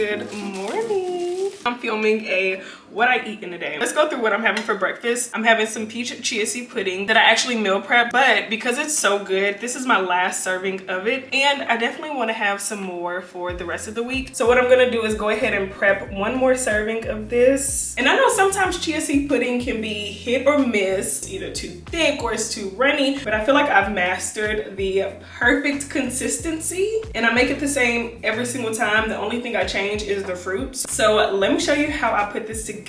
Good morning. I'm filming a what I eat in a day. Let's go through what I'm having for breakfast. I'm having some peach chia seed pudding that I actually meal prep, but because it's so good, this is my last serving of it, and I definitely want to have some more for the rest of the week. So what I'm gonna do is go ahead and prep one more serving of this. And I know sometimes chia seed pudding can be hit or miss, either too thick or it's too runny, but I feel like I've mastered the perfect consistency, and I make it the same every single time. The only thing I change is the fruits. So let me show you how I put this together.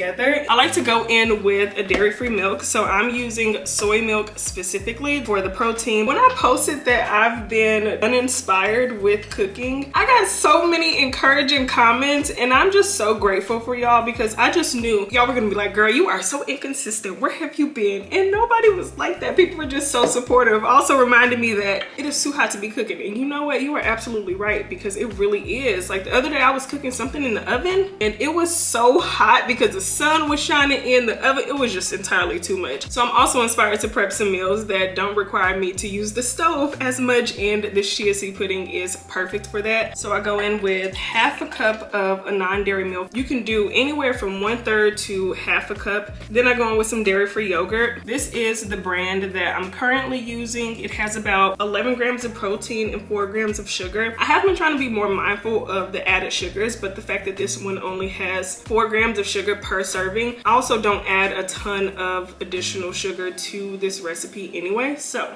I like to go in with a dairy-free milk, so I'm using soy milk specifically for the protein. When I posted that I've been uninspired with cooking, I got so many encouraging comments, and I'm just so grateful for y'all, because I just knew y'all were gonna be like, girl, you are so inconsistent, where have you been? And nobody was like that. People were just so supportive. Also reminded me that it is too hot to be cooking, and you know what, you are absolutely right, because it really is. Like the other day I was cooking something in the oven, and it was so hot because the sun was shining in the oven. It was just entirely too much. So I'm also inspired to prep some meals that don't require me to use the stove as much, and this chia seed pudding is perfect for that. So I go in with half a cup of a non-dairy milk. You can do anywhere from 1/3 to half a cup. Then I go in with some dairy-free yogurt. This is the brand that I'm currently using. It has about 11 grams of protein and 4 grams of sugar. I have been trying to be more mindful of the added sugars, but the fact that this one only has 4 grams of sugar per serving. I also don't add a ton of additional sugar to this recipe anyway, so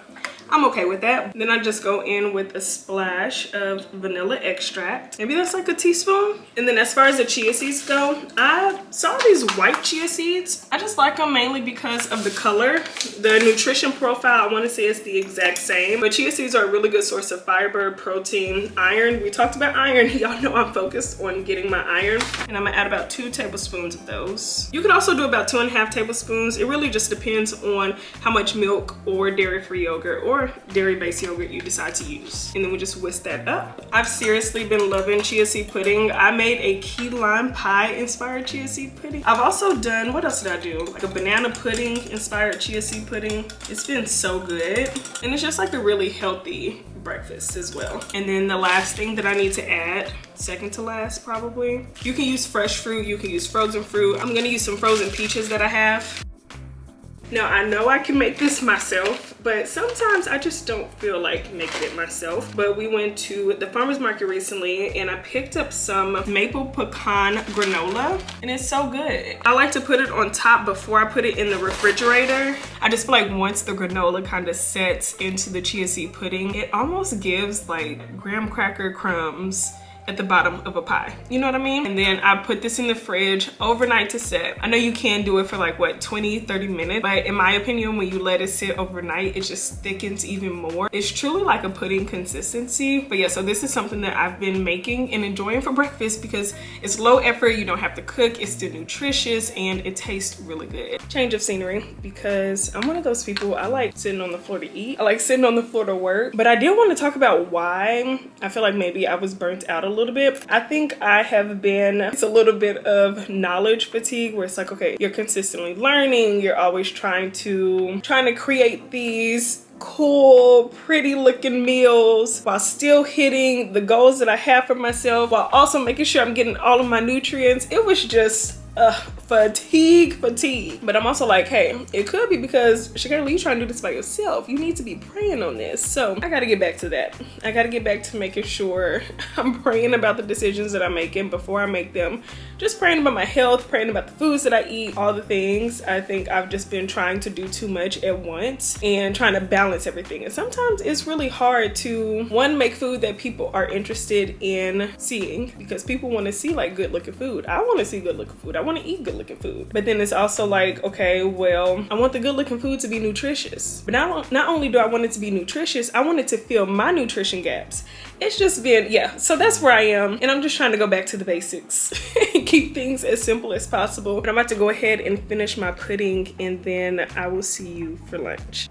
I'm okay with that. Then I just go in with a splash of vanilla extract. Maybe that's like a teaspoon. And then as far as the chia seeds go, I saw these white chia seeds. I just like them mainly because of the color. The nutrition profile, I want to say it's the exact same, but chia seeds are a really good source of fiber, protein, iron. We talked about iron. Y'all know I'm focused on getting my iron. And I'm gonna add about 2 tablespoons of those. You can also do about 2.5 tablespoons. It really just depends on how much milk or dairy-free yogurt or dairy-based yogurt you decide to use. And then we just whisk that up. I've seriously been loving chia seed pudding. I made a key lime pie inspired chia seed pudding. I've also done, what else did I do? Like a banana pudding inspired chia seed pudding. It's been so good. And it's just like a really healthy breakfast as well. And then the last thing that I need to add, second to last probably, you can use fresh fruit, you can use frozen fruit. I'm gonna use some frozen peaches that I have. Now I know I can make this myself, but sometimes I just don't feel like making it myself. But we went to the farmer's market recently and I picked up some maple pecan granola, and it's so good. I like to put it on top before I put it in the refrigerator. I just feel like once the granola kind of sets into the chia seed pudding, it almost gives like graham cracker crumbs at the bottom of a pie, you know what I mean? And then I put this in the fridge overnight to set. I know you can do it for like what, 20-30 minutes, but in my opinion, when you let it sit overnight, it just thickens even more. It's truly like a pudding consistency. But yeah, so this is something that I've been making and enjoying for breakfast because it's low effort, you don't have to cook, it's still nutritious, and it tastes really good. Change of scenery, because I'm one of those people, I like sitting on the floor to eat. I like sitting on the floor to work. But I did want to talk about why I feel like maybe I was burnt out a little bit. I think I have been, it's a little bit of knowledge fatigue, where it's like, okay, you're consistently learning, you're always trying to create these cool, pretty looking meals while still hitting the goals that I have for myself, while also making sure I'm getting all of my nutrients. It was just fatigue. But I'm also like, hey, it could be because Shakira, you trying to do this by yourself. You need to be praying on this. So I gotta get back to that. I gotta get back to making sure I'm praying about the decisions that I'm making before I make them. Just praying about my health, praying about the foods that I eat, all the things. I think I've just been trying to do too much at once and trying to balance everything. And sometimes it's really hard to, one, make food that people are interested in seeing, because people want to see like good looking food. I want to see good looking food. I want to eat good looking food. But then it's also like, okay, well, I want the good looking food to be nutritious. But not only do I want it to be nutritious, I want it to fill my nutrition gaps. It's just been, yeah, so that's where I am. And I'm just trying to go back to the basics and keep things as simple as possible. But I'm about to go ahead and finish my pudding, and then I will see you for lunch.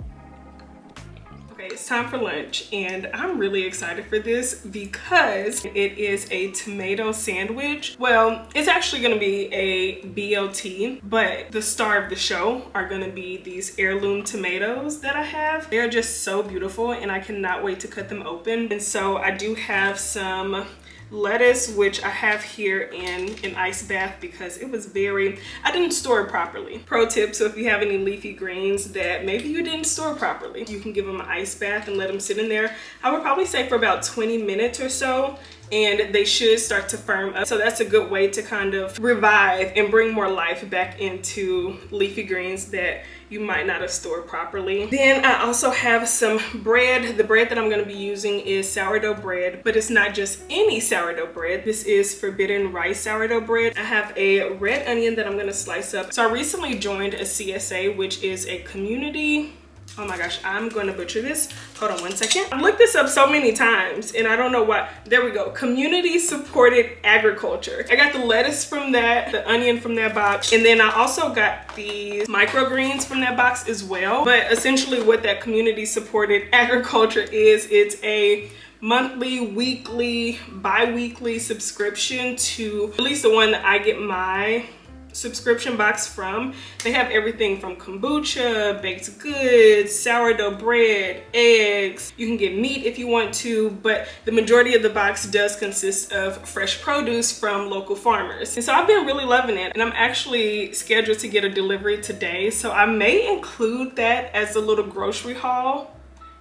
It's time for lunch, and I'm really excited for this because it is a tomato sandwich. Well, it's actually gonna be a BLT, but the star of the show are gonna be these heirloom tomatoes that I have. They're just so beautiful, and I cannot wait to cut them open. And so I do have some lettuce, which I have here in an ice bath because it was I didn't store it properly. Pro tip, so if you have any leafy greens that maybe you didn't store properly, you can give them an ice bath and let them sit in there. I would probably say for about 20 minutes or so, and they should start to firm up. So that's a good way to kind of revive and bring more life back into leafy greens that you might not have stored properly. Then I also have some bread. The bread that I'm gonna be using is sourdough bread, but it's not just any sourdough bread. This is forbidden rice sourdough bread. I have a red onion that I'm gonna slice up. So I recently joined a CSA, which is a community, oh my gosh, I'm going to butcher this. Hold on one second. I've looked this up so many times and I don't know why. There we go. Community supported agriculture. I got the lettuce from that, the onion from that box, and then I also got the microgreens from that box as well. But essentially what that community supported agriculture is, it's a monthly, weekly, bi-weekly subscription to, at least the one that I get my subscription box from. They have everything from kombucha, baked goods, sourdough bread, eggs. You can get meat if you want to, but the majority of the box does consist of fresh produce from local farmers. And so I've been really loving it, and I'm actually scheduled to get a delivery today, so I may include that as a little grocery haul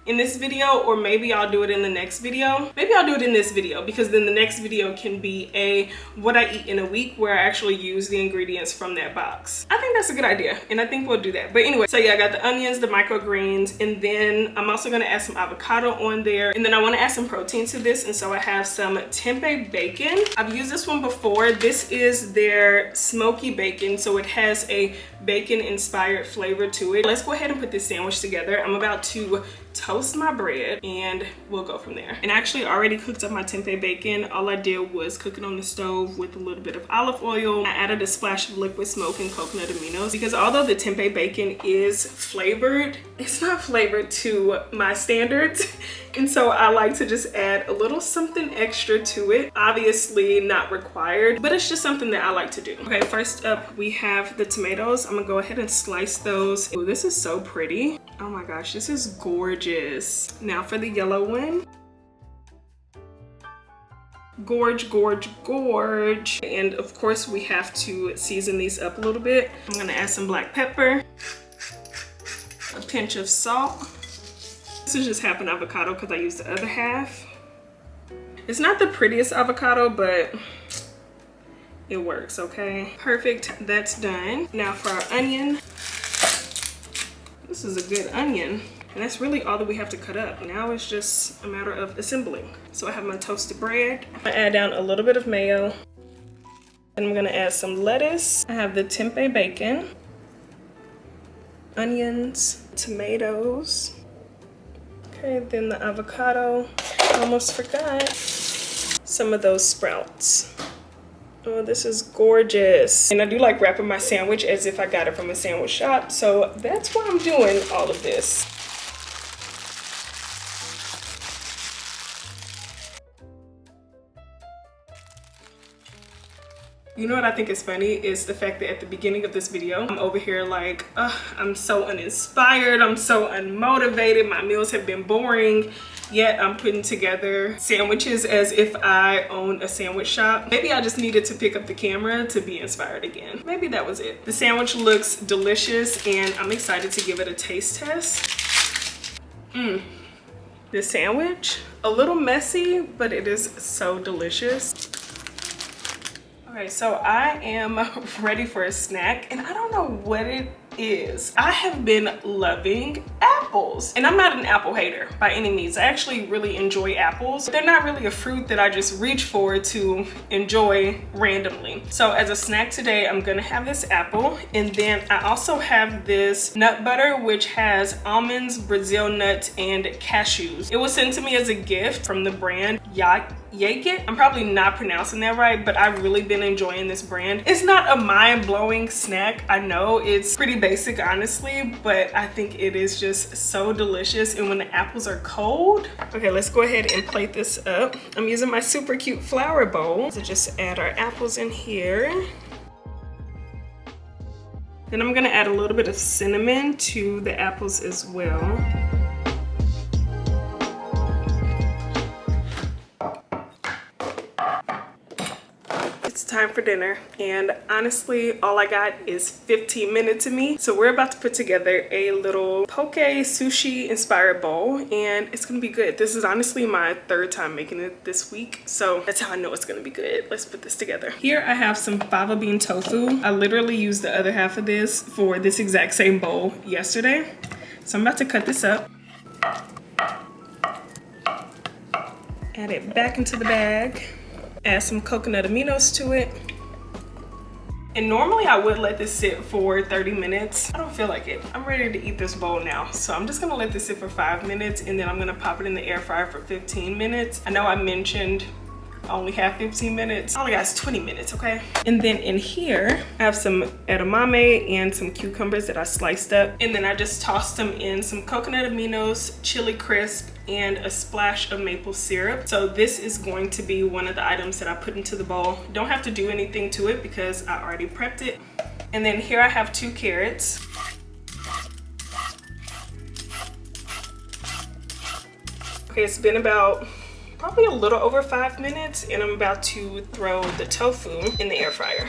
in this video, or maybe I'll do it in the next video. Maybe I'll do it in this video, because then the next video can be a what I eat in a week, where I actually use the ingredients from that box. I think that's a good idea, and I think we'll do that. But anyway, so yeah, I got the onions, the microgreens, and then I'm also gonna add some avocado on there, and then I wanna add some protein to this, and so I have some tempeh bacon. I've used this one before. This is their smoky bacon, so it has a bacon inspired flavor to it. Let's go ahead and put this sandwich together. I'm about to toast my bread and we'll go from there. And I actually already cooked up my tempeh bacon. All I did was cook it on the stove with a little bit of olive oil. I added a splash of liquid smoke and coconut aminos, because although the tempeh bacon is flavored, it's not flavored to my standards. And so I like to just add a little something extra to it. Obviously not required, but it's just something that I like to do. Okay, first up we have the tomatoes. I'm gonna go ahead and slice those. Oh, this is so pretty. Oh my gosh, this is gorgeous. Now for the yellow one. Gorge, gorge, gorge. And of course we have to season these up a little bit. I'm gonna add some black pepper, a pinch of salt. This is just half an avocado because I used the other half. It's not the prettiest avocado, but it works, okay? Perfect, that's done. Now for our onion. This is a good onion. And that's really all that we have to cut up. Now it's just a matter of assembling. So I have my toasted bread. I'm gonna add down a little bit of mayo. And I'm gonna add some lettuce. I have the tempeh bacon, onions, tomatoes. Okay, then the avocado. I almost forgot some of those sprouts. Oh, this is gorgeous. And I do like wrapping my sandwich as if I got it from a sandwich shop. So that's why I'm doing all of this. You know what I think is funny is the fact that at the beginning of this video, I'm over here like, I'm so uninspired, I'm so unmotivated, my meals have been boring, yet I'm putting together sandwiches as if I own a sandwich shop. Maybe I just needed to pick up the camera to be inspired again. Maybe that was it. The sandwich looks delicious and I'm excited to give it a taste test. The sandwich, a little messy, but it is so delicious. Okay, so I am ready for a snack and I don't know what it is. I have been loving apples, and I'm not an apple hater by any means. I actually really enjoy apples. They're not really a fruit that I just reach for to enjoy randomly. So as a snack today, I'm gonna have this apple, and then I also have this nut butter which has almonds, Brazil nuts, and cashews. It was sent to me as a gift from the brand Yakit. I'm probably not pronouncing that right, but I've really been enjoying this brand. It's not a mind-blowing snack. I know it's pretty basic, honestly, but I think it is just so delicious. And when the apples are cold, okay, let's go ahead and plate this up. I'm using my super cute flower bowl to just add our apples in here. Then I'm gonna add a little bit of cinnamon to the apples as well. time for dinner, and honestly all I got is 15 minutes of me. So we're about to put together a little poke sushi inspired bowl, and it's gonna be good. This is honestly my third time making it this week, so that's how I know it's gonna be good. Let's put this together. Here I have some fava bean tofu. I literally used the other half of this for this exact same bowl yesterday, so I'm about to cut this up, add it back into the bag, add some coconut aminos to it. And normally I would let this sit for 30 minutes. I don't feel like it. I'm ready to eat this bowl now. So I'm just gonna let this sit for 5 minutes, and then I'm gonna pop it in the air fryer for 15 minutes. I know I mentioned I only have 15 minutes. All I got is 20 minutes, okay? And then in here, I have some edamame and some cucumbers that I sliced up. And then I just tossed them in some coconut aminos, chili crisp, and a splash of maple syrup. So this is going to be one of the items that I put into the bowl. Don't have to do anything to it because I already prepped it. And then here I have 2 carrots. Okay, it's been about probably a little over 5 minutes, and I'm about to throw the tofu in the air fryer.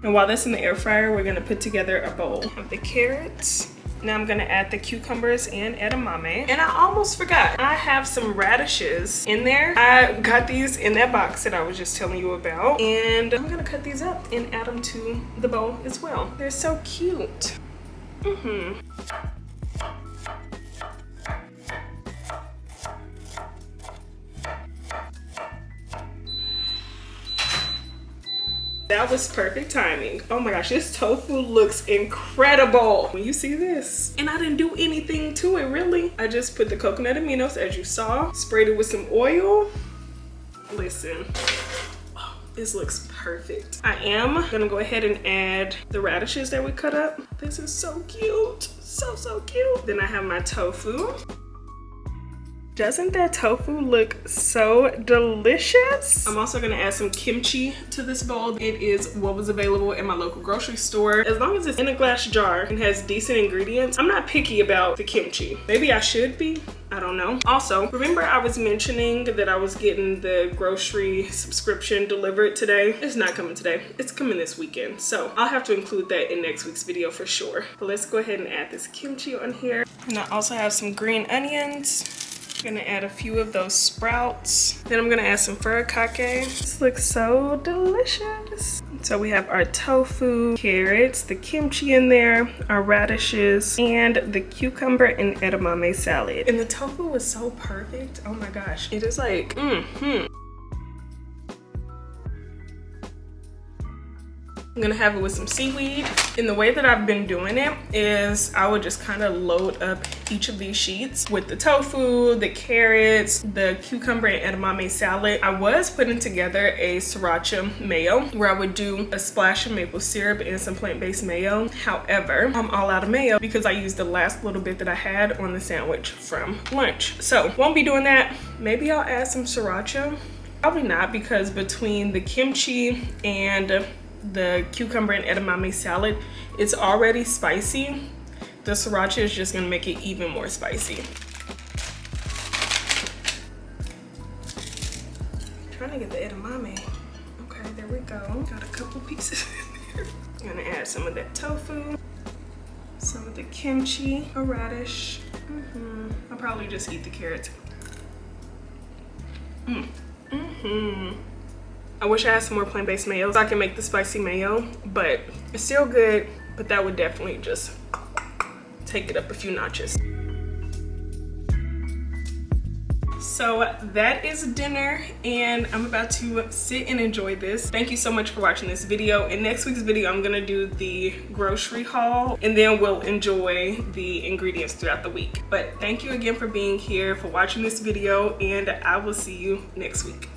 And while that's in the air fryer, we're gonna put together a bowl of the carrots. Now I'm gonna add the cucumbers and edamame. And I almost forgot, I have some radishes in there. I got these in that box that I was just telling you about. And I'm gonna cut these up and add them to the bowl as well. They're so cute. That was perfect timing. Oh my gosh, this tofu looks incredible. When you see this, and I didn't do anything to it really. I just put the coconut aminos, as you saw, sprayed it with some oil. Listen, oh, this looks perfect. I am gonna go ahead and add the radishes that we cut up. This is so cute, so cute. Then I have my tofu. Doesn't that tofu look so delicious? I'm also gonna add some kimchi to this bowl. It is what was available in my local grocery store. As long as it's in a glass jar and has decent ingredients, I'm not picky about the kimchi. Maybe I should be, I don't know. Also, remember I was mentioning that I was getting the grocery subscription delivered today? It's not coming today, it's coming this weekend. So I'll have to include that in next week's video for sure. But let's go ahead and add this kimchi on here. And I also have some green onions. Gonna add a few of those sprouts. Then I'm gonna add some furikake. This looks so delicious. So we have our tofu, carrots, the kimchi in there, our radishes, and the cucumber and edamame salad. And the tofu was so perfect. Oh my gosh. It is like, I'm gonna have it with some seaweed. And the way that I've been doing it is I would just kind of load up each of these sheets with the tofu, the carrots, the cucumber and edamame salad. I was putting together a sriracha mayo where I would do a splash of maple syrup and some plant-based mayo. However, I'm all out of mayo because I used the last little bit that I had on the sandwich from lunch. So won't be doing that. Maybe I'll add some sriracha. Probably not, because between the kimchi and the cucumber and edamame salad, it's already spicy. The sriracha is just gonna make it even more spicy. Trying to get the edamame. Okay, there we go. Got a couple pieces in there. I'm gonna add some of that tofu, some of the kimchi, a radish. I'll probably just eat the carrots. I wish I had some more plant-based mayo so I can make the spicy mayo, but it's still good, but that would definitely just take it up a few notches. So that is dinner, and I'm about to sit and enjoy this. Thank you so much for watching this video. In next week's video, I'm gonna do the grocery haul, and then we'll enjoy the ingredients throughout the week. But thank you again for being here, for watching this video, and I will see you next week.